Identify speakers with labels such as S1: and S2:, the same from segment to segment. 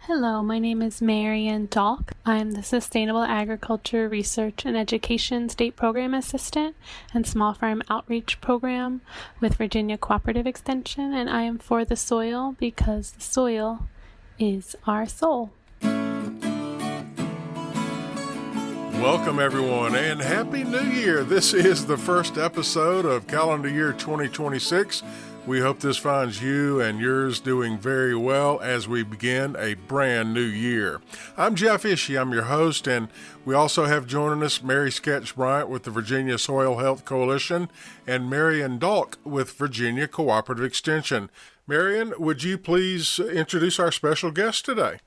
S1: Hello, my name is Marian Dalk. I'm the Sustainable Agriculture Research and Education State Program Assistant and Small Farm Outreach Program with Virginia Cooperative Extension, and I am for the soil because the soil is our soul.
S2: Welcome, everyone, and Happy New Year. This is the first episode of calendar year 2026. We hope this finds you and yours doing very well as we begin a brand new year. I'm Jeff Ishii, I'm your host, and we also have joining us Mary Sketch Bryant with the Virginia Soil Health Coalition and Marian Dalk with Virginia Cooperative Extension. Marian, would you please introduce our special guest today?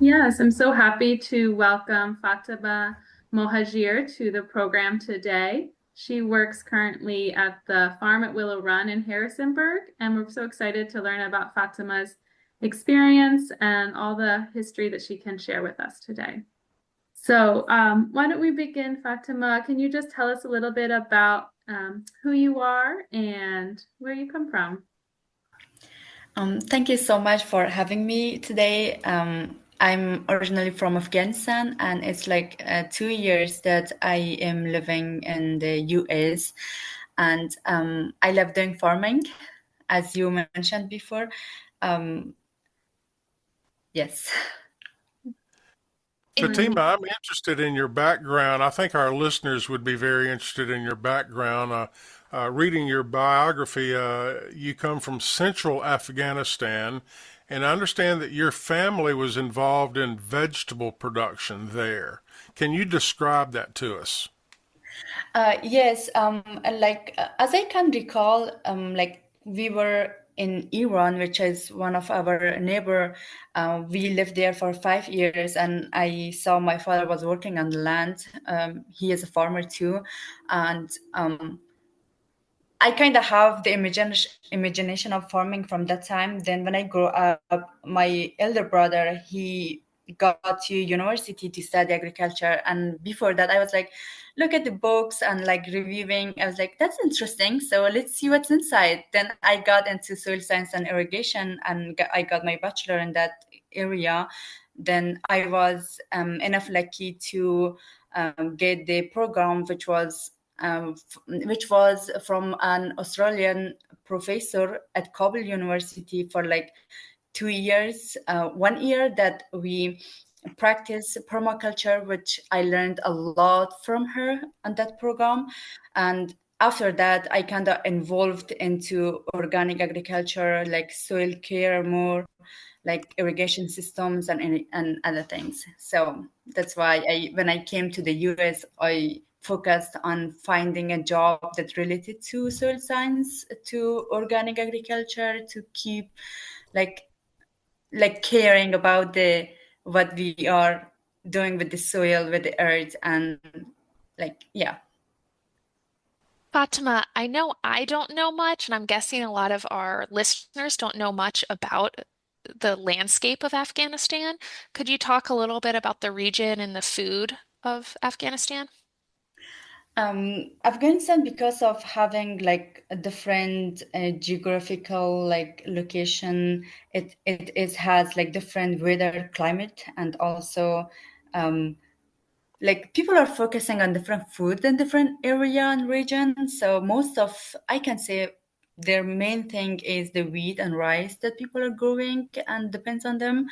S3: Yes, I'm so happy to welcome Fatema Mohajir to the program today. She works currently at the farm at Willow Run in Harrisonburg, and we're so excited to learn about Fatema's experience and all the history that she can share with us today. So why don't we begin, Fatema? Can you just tell us a little bit about who you are and where you come from?
S4: Thank you so much for having me today. I'm originally from Afghanistan, and it's like 2 years that I am living in the US, and I love doing farming, as you mentioned before. Yes.
S2: Fatema, I'm interested in your background. I think our listeners would be very interested in your background. Reading your biography, you come from central Afghanistan, and I understand that your family was involved in vegetable production there. Can you describe that to us?
S4: Yes, as I can recall, we were in Iran, which is one of our neighbor. We lived there for 5 years, and I saw my father was working on the land. He is a farmer too, and I kind of have the imagination of farming from that time. Then when I grew up, my elder brother, he got to university to study agriculture. And before that, I was like, look at the books and like reviewing. I was like, that's interesting. So let's see what's inside. Then I got into soil science and irrigation, and I got my bachelor in that area. Then I was enough lucky to get the program, which was from an Australian professor at Kabul University for like 2 years. 1 year that we practice permaculture, which I learned a lot from her on that program. And after that, I kind of involved into organic agriculture, like soil care more, like irrigation systems and other things. So that's why when I came to the US, I focused on finding a job that related to soil science, to organic agriculture, to keep like caring about the what we are doing with the soil, with the earth, and yeah.
S5: Fatima, I know I don't know much, and I'm guessing a lot of our listeners don't know much about the landscape of Afghanistan. Could you talk a little bit about the region and the food of Afghanistan?
S4: Afghanistan, because of having like a different geographical like location, it has like different weather climate, and also like people are focusing on different food in different area and region. So most of, I can say, their main thing is the wheat and rice that people are growing and depends on them.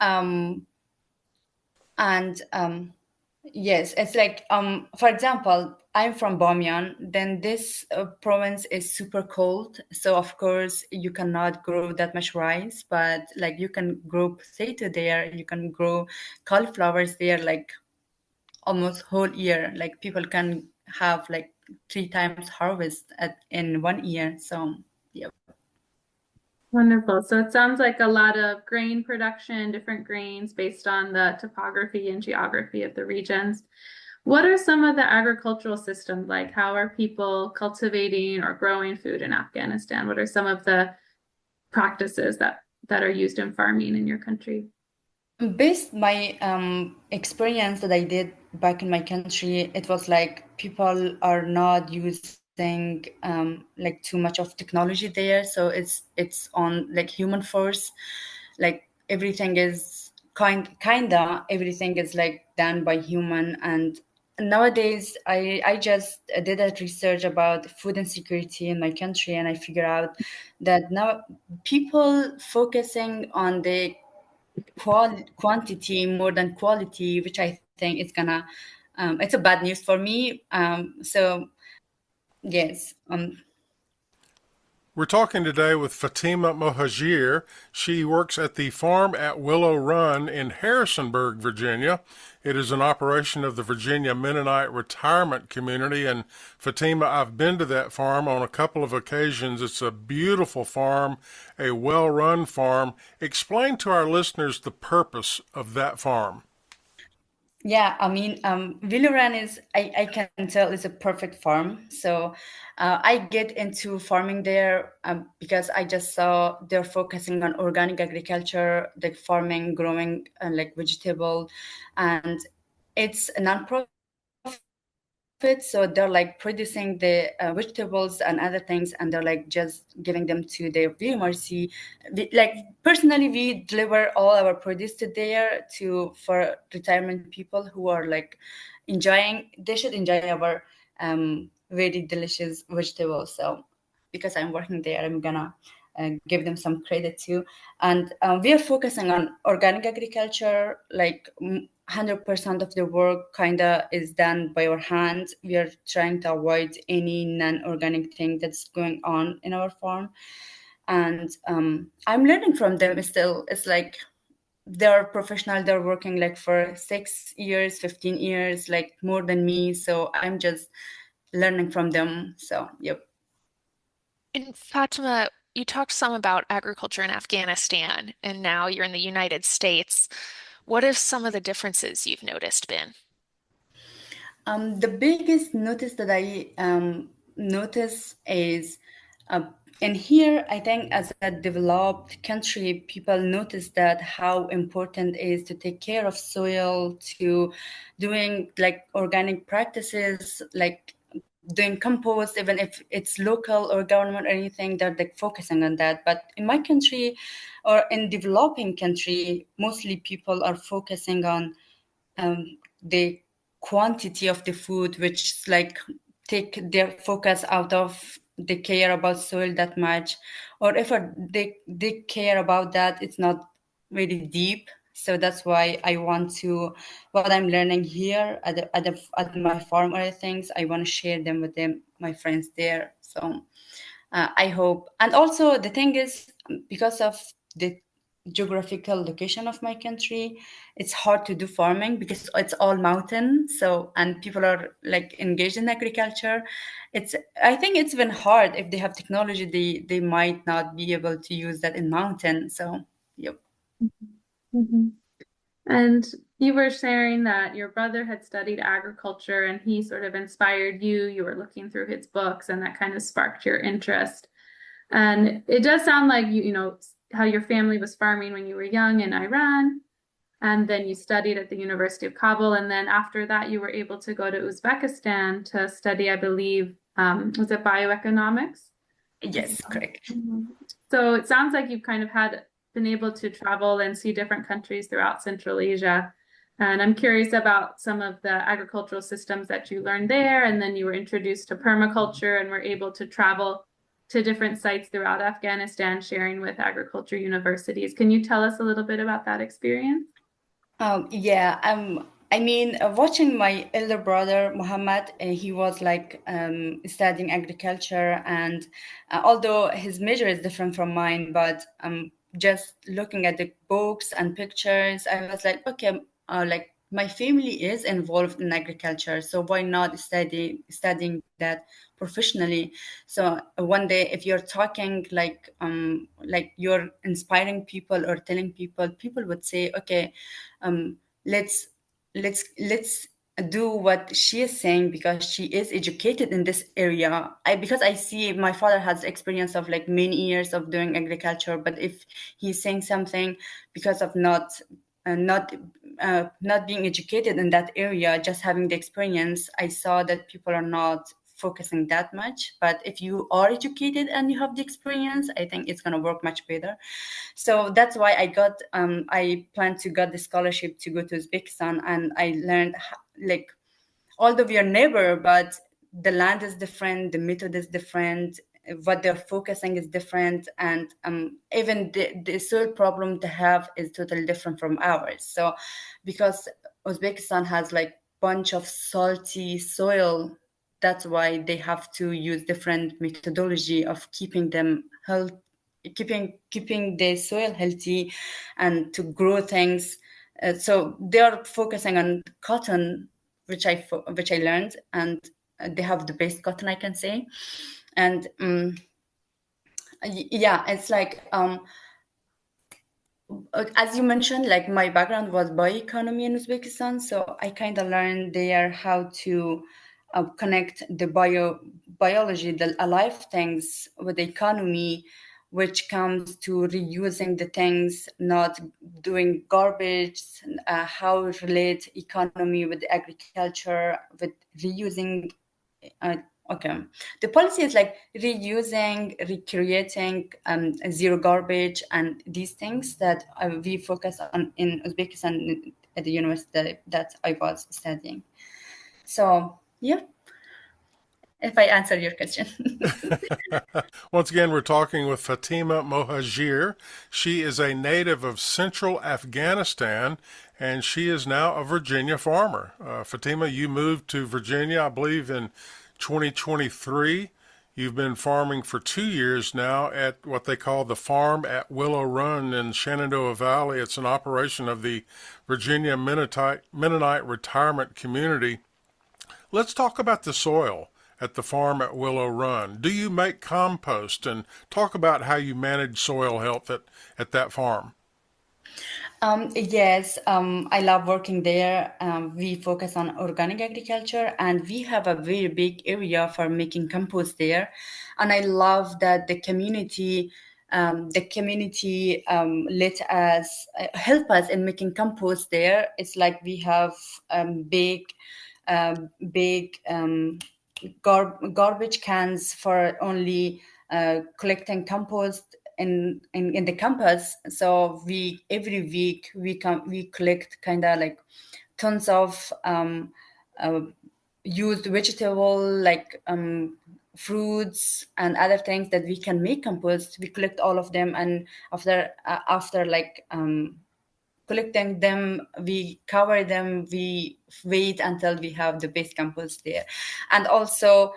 S4: Um, and Yes, it's like for example, I'm from Bamyan. Then this province is super cold, so of course you cannot grow that much rice, but like you can grow potato there, you can grow cauliflowers there, like almost whole year. Like people can have like 3 times harvest in 1 year. So yeah.
S3: Wonderful. So it sounds like a lot of grain production, different grains based on the topography and geography of the regions. What are some of the agricultural systems like? How are people cultivating or growing food in Afghanistan? What are some of the practices that are used in farming in your country?
S4: Based my experience that I did back in my country, it was like people are not using like too much of technology there, so it's on like human force. Like everything is kinda everything is like done by human. And nowadays I just did a research about food insecurity in my country, and I figure out that now people focusing on the quantity more than quality, which I think is gonna it's a bad news for me. So yes.
S2: We're talking today with Fatema Mohajir. She works at the farm at Willow Run in Harrisonburg, Virginia. It is an operation of the Virginia Mennonite Retirement Community. And Fatema, I've been to that farm on a couple of occasions. It's a beautiful farm, a well-run farm. Explain to our listeners the purpose of that farm.
S4: Yeah, I mean, Willow Run is, I can tell, is a perfect farm. So I get into farming there because I just saw they're focusing on organic agriculture, like farming, growing like vegetable, and it's a nonprofit. So they're like producing the vegetables and other things, and they're like just giving them to the VMRC. Like personally, we deliver all our produce to there for retirement people who are like enjoying. They should enjoy our very delicious vegetables. So because I'm working there, I'm gonna give them some credit too. And we are focusing on organic agriculture, like 100% of the work kinda is done by our hands. We are trying to avoid any non-organic thing that's going on in our farm. And I'm learning from them still. It's like they're professional, they're working like for 6 years, 15 years, like more than me. So I'm just learning from them. So, yep.
S5: And Fatima, you talked some about agriculture in Afghanistan, and now you're in the United States. What have some of the differences you've noticed been?
S4: The biggest notice that I notice is in here, I think as a developed country, people notice that how important it is to take care of soil, to doing like organic practices, like doing compost, even if it's local or government or anything, they're like focusing on that. But in my country or in developing country, mostly people are focusing on the quantity of the food, which is like take their focus out of the care about soil that much, or if they care about that, it's not really deep. So that's why I want to, what I'm learning here at my farm or things, I want to share them with my friends there. So I hope. And also the thing is, because of the geographical location of my country, it's hard to do farming because it's all mountain. So, and people are like engaged in agriculture. I think it's even hard if they have technology, they might not be able to use that in mountain. So, yep.
S3: Mhm. And you were sharing that your brother had studied agriculture and he sort of inspired you. You were looking through his books and that kind of sparked your interest. And it does sound like you know, how your family was farming when you were young in Iran. And then you studied at the University of Kabul. And then after that, you were able to go to Uzbekistan to study, I believe, was it bioeconomics?
S4: Yes, correct.
S3: So it sounds like you've kind of been able to travel and see different countries throughout Central Asia. And I'm curious about some of the agricultural systems that you learned there. And then you were introduced to permaculture and were able to travel to different sites throughout Afghanistan, sharing with agriculture universities. Can you tell us a little bit about that experience?
S4: Yeah, I mean, watching my elder brother Muhammad, he was like studying agriculture, and although his major is different from mine, but just looking at the books and pictures, I was like, okay, like my family is involved in agriculture, so why not studying that professionally? So one day, if you're talking like you're inspiring people or telling people, people would say, okay, let's let's do what she is saying because she is educated in this area. Because I see my father has experience of like many years of doing agriculture, but if he's saying something because of not being educated in that area, just having the experience, I saw that people are not focusing that much. But if you are educated and you have the experience, I think it's going to work much better. So that's why I plan to get the scholarship to go to Uzbekistan, and I learned like, although we are neighbor, but the land is different, the method is different, what they're focusing is different, and even the soil problem they have is totally different from ours. So because Uzbekistan has like bunch of salty soil, that's why they have to use different methodology of keeping them healthy, keeping the soil healthy and to grow things. So they are focusing on cotton, which I learned, and they have the best cotton, I can say. And yeah, it's like as you mentioned, like my background was bioeconomy in Uzbekistan, so I kind of learned there how to connect the biology, the alive things, with the economy, which comes to reusing the things, not doing garbage, how relate economy with agriculture, with reusing. Okay, the policy is like reusing, recreating, zero garbage, and these things that we focus on in Uzbekistan at the university that I was studying. So yeah, if I answer your question.
S2: Once again, we're talking with Fatema Mohajir. She is a native of central Afghanistan, and she is now a Virginia farmer. Fatema, you moved to Virginia, I believe, in 2023. You've been farming for 2 years now at what they call the farm at Willow Run in Shenandoah Valley. It's an operation of the Virginia Mennonite Retirement Community. Let's talk about the soil at the farm at Willow Run. Do you make compost? And talk about how you manage soil health at that farm.
S4: Yes, I love working there. We focus on organic agriculture, and we have a very big area for making compost there. And I love that the community let us help us in making compost there. It's like we have big garbage cans for only collecting compost in the campus. So we every week we collect kind of like tons of used vegetable, like fruits and other things that we can make compost. We collect all of them, and after like collecting them, we cover them, we wait until we have the base compost there. And also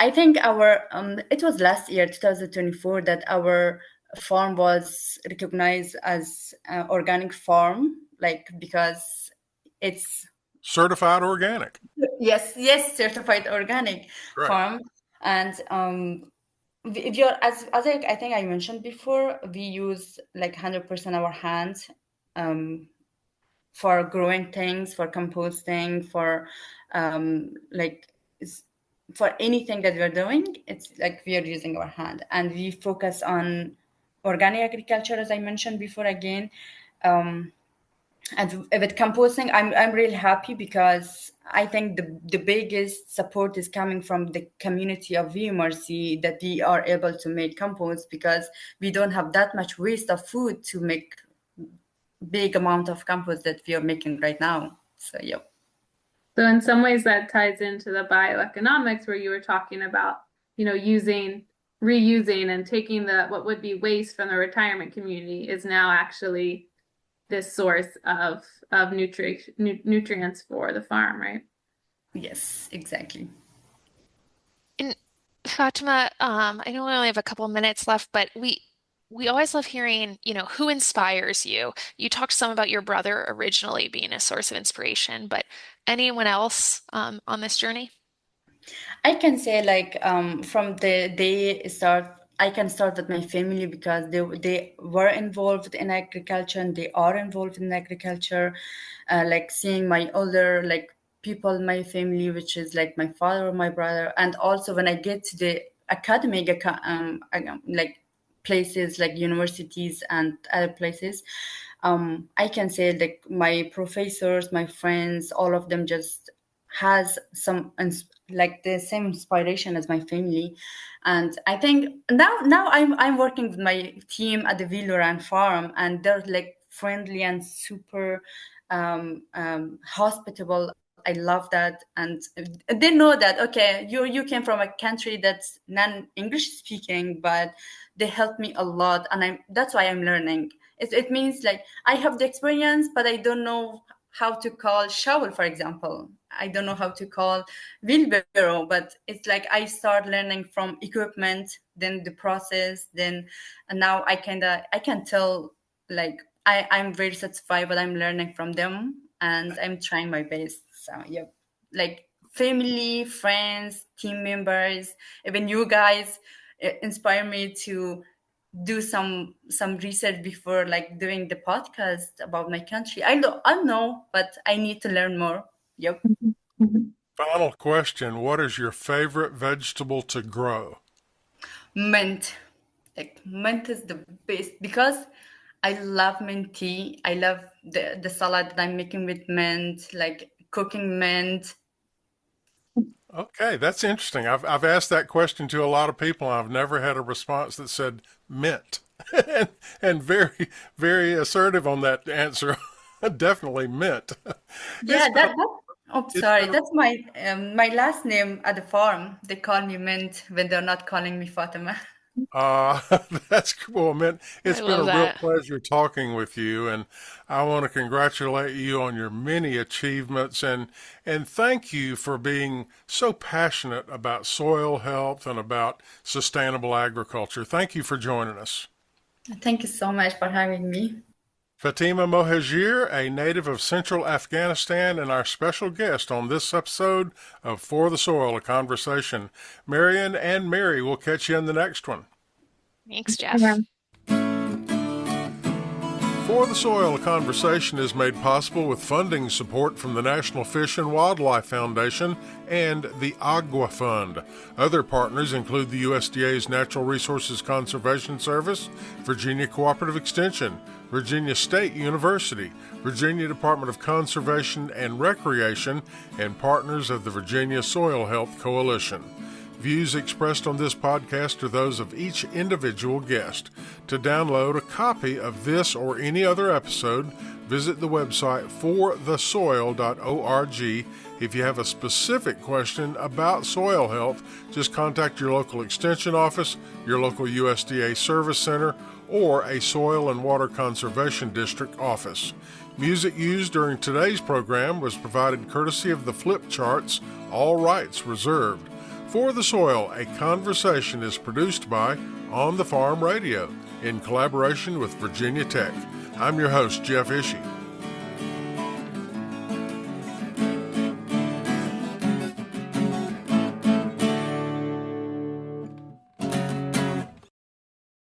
S4: I think our it was last year, 2024, that our farm was recognized as organic farm, like because it's
S2: Certified organic.
S4: yes, certified organic
S2: Right.
S4: farm. And if you're as I think I mentioned before, we use like 100% our hands for growing things, for composting, for like for anything that we're doing. It's like we are using our hand, and we focus on organic agriculture, as I mentioned before. Again, and with composting, I'm really happy because I think the biggest support is coming from the community of VMRC, that we are able to make compost because we don't have that much waste of food to make big amount of compost that we are making right now. So yeah.
S3: So in some ways that ties into the bioeconomics where you were talking about, reusing and taking what would be waste from the retirement community is now actually this source of nutrients for the farm, right?
S4: Yes, exactly.
S5: And Fatima, I know we only have a couple minutes left, but we always love hearing, who inspires you. You talked some about your brother originally being a source of inspiration, but anyone else on this journey?
S4: I can say like from the day start, I can start with my family because they were involved in agriculture and they are involved in agriculture. Like seeing my older like people in my family, which is like my father or my brother, and also when I get to the academic like places like universities and other places, I can say like my professors, my friends, all of them just has some like the same inspiration as my family. And I think now I'm working with my team at the Willow Run farm, and they're like friendly and super hospitable. I love that. And they know that, okay, you came from a country that's non-English speaking, but they helped me a lot, and that's why I'm learning. It means like I have the experience, but I don't know how to call shovel, for example. I don't know how to call wheelbarrow, but it's like I start learning from equipment, then the process, then and now I can tell, like I'm very satisfied what I'm learning from them, and I'm trying my best. So yeah, like family, friends, team members, even you guys inspire me to do some research before like doing the podcast about my country. I know, but I need to learn more. Yep.
S2: Final question. What is your favorite vegetable to grow?
S4: Mint. Like mint is the best because I love mint tea. I love the salad that I'm making with mint, like cooking mint.
S2: Okay, that's interesting. I've asked that question to a lot of people, and I've never had a response that said mint. and very, very assertive on that answer. Definitely mint.
S4: Yeah,
S2: It's been,
S4: that. Oh,
S2: it's
S4: sorry.
S2: been,
S4: That's my last name at the farm. They call me Mint when they're not calling me Fatima.
S2: uh, that's cool, mint.
S5: I
S2: It's been a
S5: love
S2: real
S5: that.
S2: pleasure talking with you, and I want to congratulate you on your many achievements and thank you for being so passionate about soil health and about sustainable agriculture. Thank you for joining us.
S4: Thank you so much for having me.
S2: Fatema Mohajir, a native of central Afghanistan, and our special guest on this episode of For the Soil, a Conversation. Marion and Mary will catch you in the next one.
S5: Thanks, Jeff.
S2: For the Soil, a Conversation is made possible with funding support from the National Fish and Wildlife Foundation and the Agua Fund. Other partners include the USDA's Natural Resources Conservation Service, Virginia Cooperative Extension, Virginia State University, Virginia Department of Conservation and Recreation, and partners of the Virginia Soil Health Coalition. Views expressed on this podcast are those of each individual guest. To download a copy of this or any other episode, visit the website forthesoil.org. If you have a specific question about soil health, just contact your local extension office, your local USDA service center, or a soil and water conservation district office. Music used during today's program was provided courtesy of the Flip Charts, all rights reserved. For the Soil, a Conversation is produced by On the Farm Radio in collaboration with Virginia Tech. I'm your host, Jeff Ishii.